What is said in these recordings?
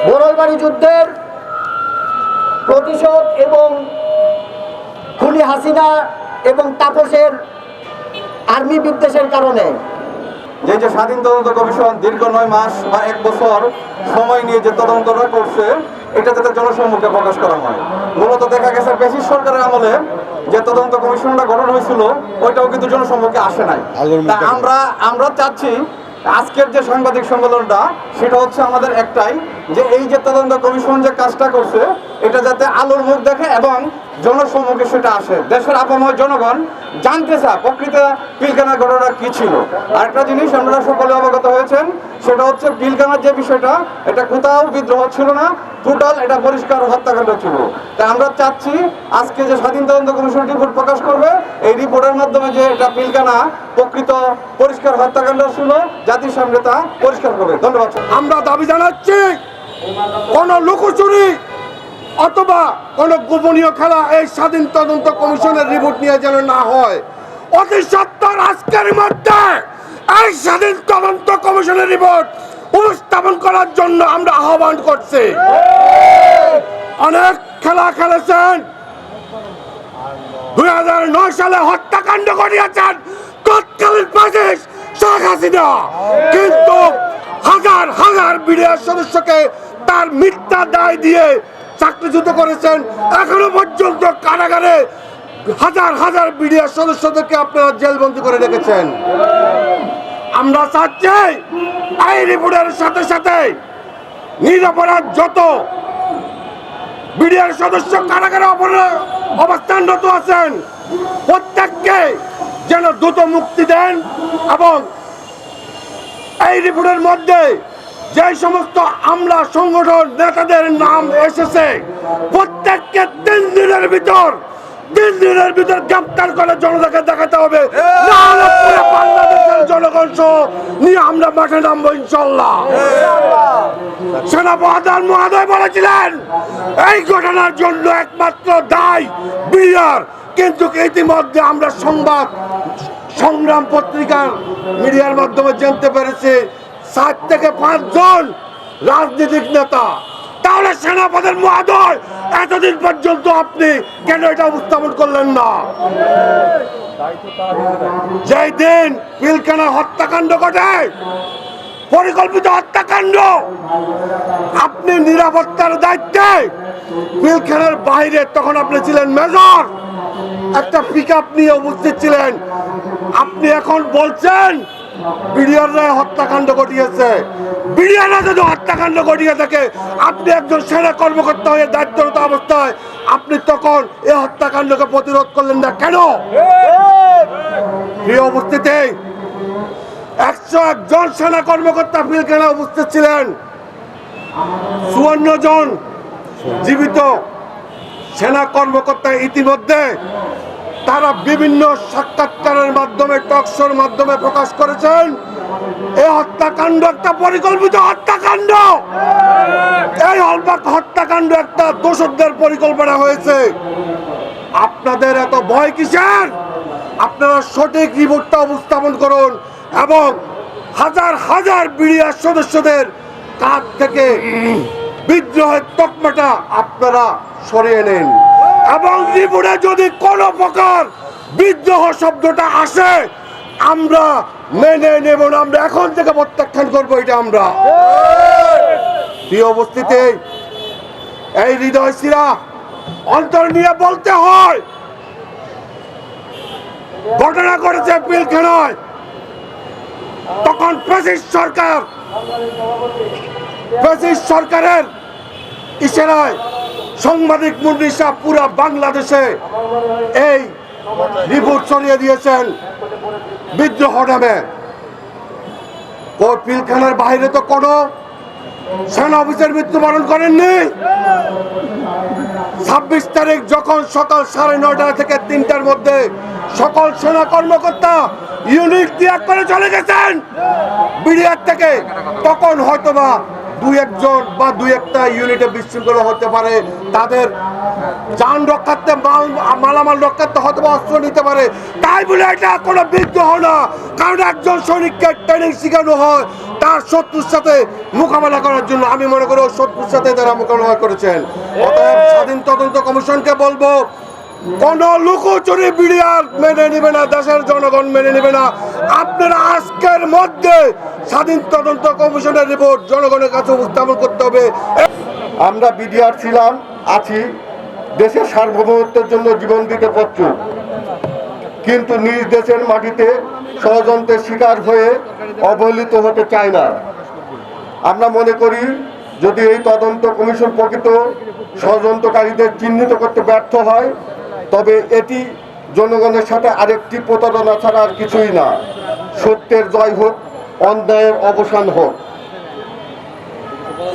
বড়ইবাড়ি যুদ্ধের প্রতিশোধ এবং খুনি হাসিনা এবং তাপসের আর্মি বিদ্বেষের কারণে যে স্বাধীন তদন্ত কমিশন দীর্ঘ 9 মাস বা 1 বছর সময় নিয়ে যে তদন্তটা করছে, এটা যাতে জনসম্মুখে প্রকাশ করা হয়। মূলত দেখা গেছে ব্রিটিশ সরকারের আমলে যে তদন্ত কমিশনটা গঠন হয়েছিল ওইটাও কিন্তু জনসম্মুখে আসে নাই। আমরা চাচ্ছি আজকের যে সাংবাদিক সম্মেলনটা, সেটা হচ্ছে আমাদের একটাই, যে এই যে তদন্ত কমিশন যে কাজটা করছে এটা যাতে আলোর মুখ দেখে এবং জনসম্মুখে সেটা আসে, দেশের আপামর জনগণ জানতে চায় প্রকৃত পিলখানার ঘটনা কি ছিল। আরেকটা জিনিস আপনারা সকলে অবগত হয়েছেন, সেটা হচ্ছে পিলখানার যে বিষয়টা, এটা কোথাও বিদ্রোহ ছিল না, টোটাল এটা পরিষ্কার হত্যাকাণ্ড ছিল। তাই আমরা চাচ্ছি আজকে যে স্বাধীন তদন্ত কমিশন রিপোর্ট প্রকাশ করবে, এই রিপোর্টের মাধ্যমে যে এটা পিলখানা প্রকৃত পরিষ্কার হত্যাকাণ্ড ছিল, জাতির সামনে তা পরিষ্কার করবে। ধন্যবাদ। আমরা দাবি জানাচ্ছি কোন লুকোচুরি অথবা কোন গোপনীয় খেলা এই স্বাধীন তদন্ত কমিশনের রিপোর্ট নিয়ে যেন না হয়। অতি সত্তর আজকের মধ্যে এই স্বাধীন তদন্ত কমিশনের রিপোর্ট উপস্থাপন করার জন্য আমরা আহ্বান করছি। অনেক খেলা খেলেছেন, 2009 সালে হত্যাকাণ্ড ঘটিয়েছেন তৎকালীন প্রেসিডেন্ট শেখ হাসিনা, কিন্তু হাজার হাজার বিডিআর সদস্যকে তার মিথ্যা দায় দিয়ে চাকরিচ্যুত করেছেন। এখনো পর্যন্ত কারাগারে হাজার হাজার বিডিআর সদস্যদেরকে আপনারা জেলবন্দি করে রেখেছেন। আমরা চাচ্ছি এই রিপোর্টের সাথে সাথে নিরপরাধ যত বিডিআর সদস্য কারাগারে অবস্থানরত আছেন প্রত্যেককে যেন দ্রুত মুক্তি দেন, এবং এই রিপোর্টের মধ্যে যে সমস্ত আমলা সংগঠন নেতাদের নাম এসেছে প্রত্যেককে 3 দিনের ভিতর গ্রেপ্তার করে জনতাকে দেখাতে হবে, নাহলে পুরো বাংলাদেশের জনগণ সহ নিয়ে আমরা মাঠে নামবো ইনশাল্লাহ। সেনাপ্রধান মহোদয় বলেছিলেন এই ঘটনার জন্য একমাত্র দায়ী বিডিআর, কিন্তু ইতিমধ্যে আমরা সংবাদ সংগ্রাম পত্রিকার মিডিয়ার মাধ্যমে জানতে পেরেছি 7 থেকে 5 জন রাজনৈতিক নেতা। তাহলে সেনাপ্রধান মহোদয় এতদিন পর্যন্ত আপনি কেন এটা উপস্থাপন করলেন না? যেই দিন পিলখানা হত্যাকাণ্ড ঘটে, পরিকল্পিত হত্যাকাণ্ড, আপনি নিরাপত্তার দায়িত্বে পিলখানার বাইরে, তখন আপনি ছিলেন মেজর, একটা পিকআপ নিয়ে উপস্থিত ছিলেন। আপনি এখন বলছেন বিডিআররা হত্যাকাণ্ড ঘটিয়েছে। বিডিআররা যদি হত্যাকাণ্ড ঘটিয়ে থাকে, আপনি একজন সেনা কর্মকর্তা হয়ে দায়িত্বরত অবস্থায় আপনি তখন এই হত্যাকাণ্ডকে প্রতিরোধ করলেন না কেন? এই অবস্থাতে 101 জন সেনা কর্মকর্তা পিলখানায় উপস্থিত ছিলেন, 54 জন জীবিত সেনা কর্মকর্তা ইতিমধ্যে তারা বিভিন্ন সাক্ষাৎকারের মাধ্যমে, টকশোর মাধ্যমে প্রকাশ করেছেন এই হত্যাকাণ্ড একটা পরিকল্পিত হত্যাকাণ্ড। এই হত্যাকাণ্ড একটা দোষকদের পরিকল্পনা হয়েছে। আপনাদের এত ভয় কিসের? আপনারা সঠিক রিপোর্টটা উপস্থাপন করুন এবং হাজার হাজার বিডিআর সদস্যদের কাছ থেকে বিদ্রোহের তকমাটা আপনারা সরিয়ে নেন, এবং রিপোর্টে যদি কোনো প্রকার বিদ্রোহ শব্দটা আসে আমরা মেনে নেব না, আমরা এখন থেকে প্রত্যাখ্যান করবো। এটা আমরা এই অবস্থিতে এই হৃদয় শিরা অন্তর নিয়ে বলতে হয়, ঘটনা করেছে পিলখানায়, তখন ফ্যাসিস্ট সরকারের ইশারায় সাংবাদিক মুন্নিশা পুরা বাংলাদেশে এই রিপোর্ট ছড়িয়ে দিয়েছেন বিদ্রোহ নামে। পিলখানার বাইরে তো কোনো সেনা অফিসার মৃত্যুবরণ করেননি। 26 তারিখ যখন সকাল 9:30 থেকে 3টার মধ্যে সকল সেনা কর্মকর্তা ইউনিট ত্যাগ করে চলে গেছেন বিডিআর থেকে, তখন হয়তোবা 2-1 জন বা 2-1টা ইউনিটে বিশৃঙ্খলা হতে পারে, তাদের যান রক্ষার্থে মালামাল রক্ষার্থে হয়তো অস্ত্র নিতে পারে। তাই বলে এটা কোনো বিদ্রোহ না, কারণ একজন সৈনিককে ট্রেনিং শেখানো হয় তার শত্রুর সাথে মোকাবেলা করার জন্য। আমি মনে করি ওই শত্রুর সাথে তারা মোকাবেলা করেছেন। অতএব স্বাধীন তদন্ত কমিশনকে বলবো, কোন লুকোচুরি মিডিয়া মেনে নেবে না, দেশের জনগণ মেনে নেবে না। আপনারা আজকের মধ্যে স্বাধীন তদন্ত কমিশনের রিপোর্ট জনগণের কাছে উপস্থাপন করতে হবে। আমরা বিডিআর ছিলাম, আছি, দেশের সার্বভৌমত্বের জন্য জীবন দিতে প্রস্তুত, কিন্তু নিজ দেশের মাটিতে ষড়যন্ত্রের শিকার হয়ে অবহেলিত হতে চায় না। আমরা মনে করি যদি এই তদন্ত কমিশন প্রকৃত ষড়যন্ত্রকারীদের চিহ্নিত করতে ব্যর্থ হয়, তবে এটি জনগণের সাথে আরেকটি প্রতারণা ছাড়া আর কিছুই না। সত্যের জয় হোক, অন্যায়ের অবসান হোক।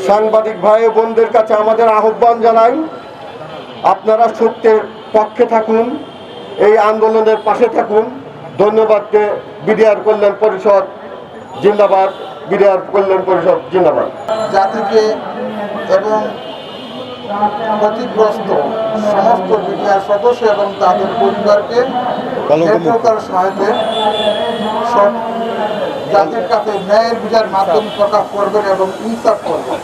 সাংবাদিক ভাই ও বোনদের কাছে আমাদের আহ্বান জানাই, আপনারা সত্যের পক্ষে থাকুন, এই আন্দোলনের পাশে থাকুন। ধন্যবাদকে বিডিআর কল্যাণ পরিষদ জিন্দাবাদ, বিডিআর কল্যাণ পরিষদ জিন্দাবাদ। জাতিকে এবং ক্ষতিগ্রস্ত সমস্ত মিডিয়ার সদস্য এবং তাদের পরিবারকে প্রকার সহায়তা সব জাতির কাছে ন্যায়ের বিচার মাধ্যম প্রকাশ করবেন এবং ইনসাফ করবেন।